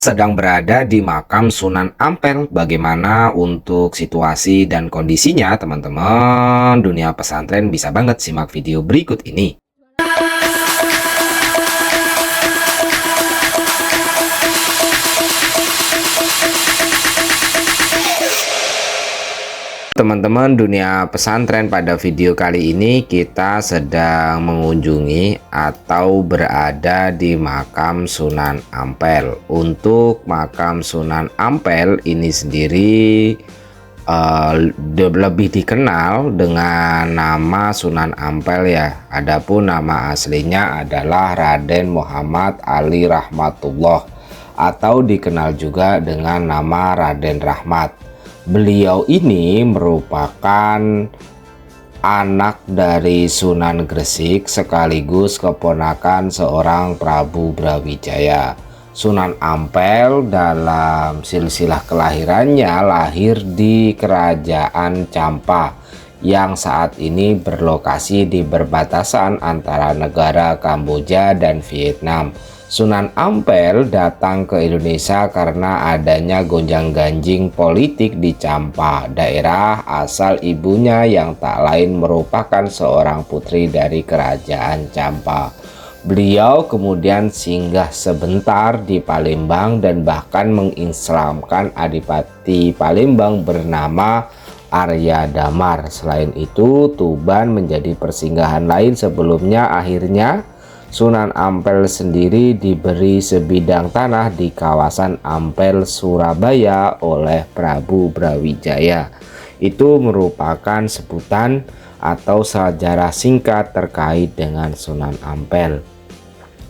Sedang berada di makam Sunan Ampel. Bagaimana untuk situasi dan kondisinya, teman-teman? Dunia pesantren bisa banget simak video berikut ini. Teman-teman, dunia pesantren, pada video kali ini kita sedang mengunjungi atau berada di makam Sunan Ampel. Untuk makam Sunan Ampel ini sendiri lebih dikenal dengan nama Sunan Ampel ya. Adapun nama aslinya adalah Raden Muhammad Ali Rahmatullah, atau dikenal juga dengan nama Raden Rahmat. Beliau ini merupakan anak dari Sunan Gresik sekaligus keponakan seorang Prabu Brawijaya. Sunan Ampel dalam silsilah kelahirannya lahir di Kerajaan Champa yang saat ini berlokasi di perbatasan antara negara Kamboja dan Vietnam. Sunan Ampel datang ke Indonesia karena adanya gonjang-ganjing politik di Champa, daerah asal ibunya yang tak lain merupakan seorang putri dari Kerajaan Champa. Beliau kemudian singgah sebentar di Palembang dan bahkan mengislamkan Adipati Palembang bernama Arya Damar. Selain itu, Tuban menjadi persinggahan lain sebelumnya. Akhirnya Sunan Ampel sendiri diberi sebidang tanah di kawasan Ampel, Surabaya oleh Prabu Brawijaya. Itu merupakan sebutan atau sejarah singkat terkait dengan Sunan Ampel.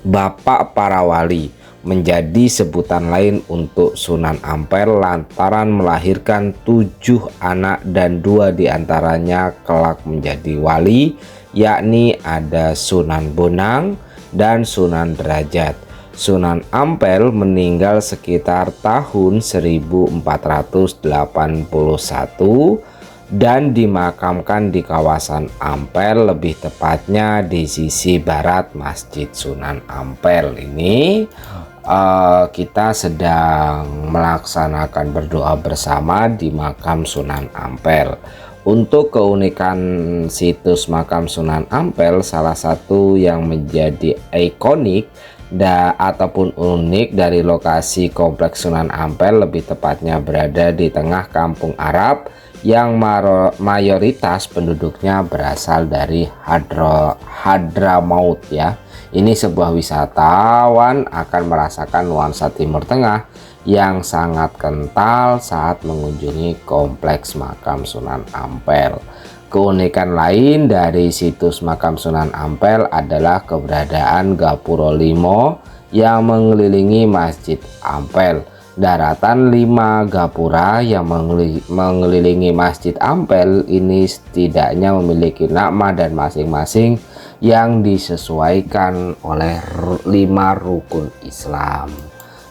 Bapak para wali menjadi sebutan lain untuk Sunan Ampel lantaran melahirkan 7 anak dan 2 diantaranya kelak menjadi wali, yakni ada Sunan Bonang dan Sunan Derajat. Sunan Ampel meninggal sekitar tahun 1481 dan dimakamkan di kawasan Ampel, lebih tepatnya di sisi barat Masjid Sunan Ampel. Ini kita sedang melaksanakan berdoa bersama di makam Sunan Ampel. Untuk keunikan situs makam Sunan Ampel, salah satu yang menjadi ikonik ataupun unik dari lokasi kompleks Sunan Ampel, lebih tepatnya berada di tengah kampung Arab yang mayoritas penduduknya berasal dari Hadramaut ya. Ini sebuah wisatawan akan merasakan nuansa Timur Tengah yang sangat kental saat mengunjungi kompleks makam Sunan Ampel. Keunikan lain dari situs makam Sunan Ampel adalah keberadaan Gapura Limo yang mengelilingi Masjid Ampel. Daratan 5 gapura yang mengelilingi Masjid Ampel ini setidaknya memiliki nama dan masing-masing yang disesuaikan oleh 5 rukun Islam.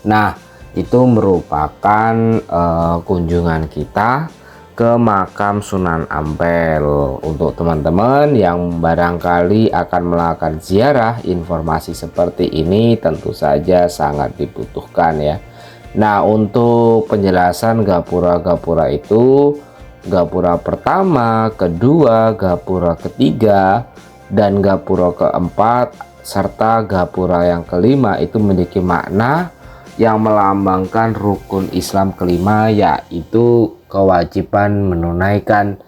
Nah, itu merupakan kunjungan kita ke makam Sunan Ampel. Untuk teman-teman yang barangkali akan melakukan ziarah, informasi seperti ini tentu saja sangat dibutuhkan ya. Nah, untuk penjelasan gapura-gapura itu, gapura pertama, kedua, gapura ketiga, dan gapura keempat serta gapura yang kelima itu memiliki makna yang melambangkan rukun Islam kelima, yaitu kewajiban menunaikan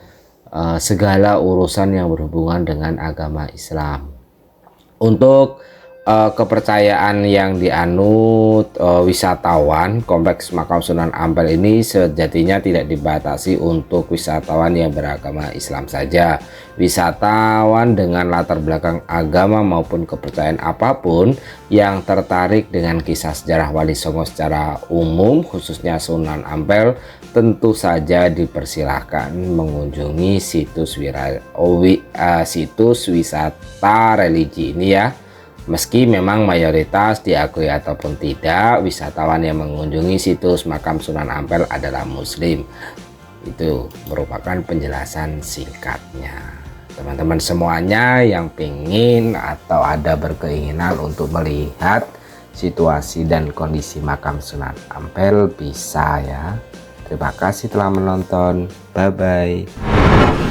segala urusan yang berhubungan dengan agama Islam. Untuk kepercayaan yang dianut wisatawan, kompleks makam Sunan Ampel ini sejatinya tidak dibatasi untuk wisatawan yang beragama Islam saja. Wisatawan dengan latar belakang agama maupun kepercayaan apapun yang tertarik dengan kisah sejarah Wali Songo secara umum, khususnya Sunan Ampel, tentu saja dipersilahkan mengunjungi situs wisata religi ini ya. Meski memang mayoritas diakui ataupun tidak, wisatawan yang mengunjungi situs makam Sunan Ampel adalah Muslim. Itu merupakan penjelasan singkatnya. Teman-teman semuanya yang ingin atau ada berkeinginan untuk melihat situasi dan kondisi makam Sunan Ampel bisa ya. Terima kasih telah menonton. Bye bye.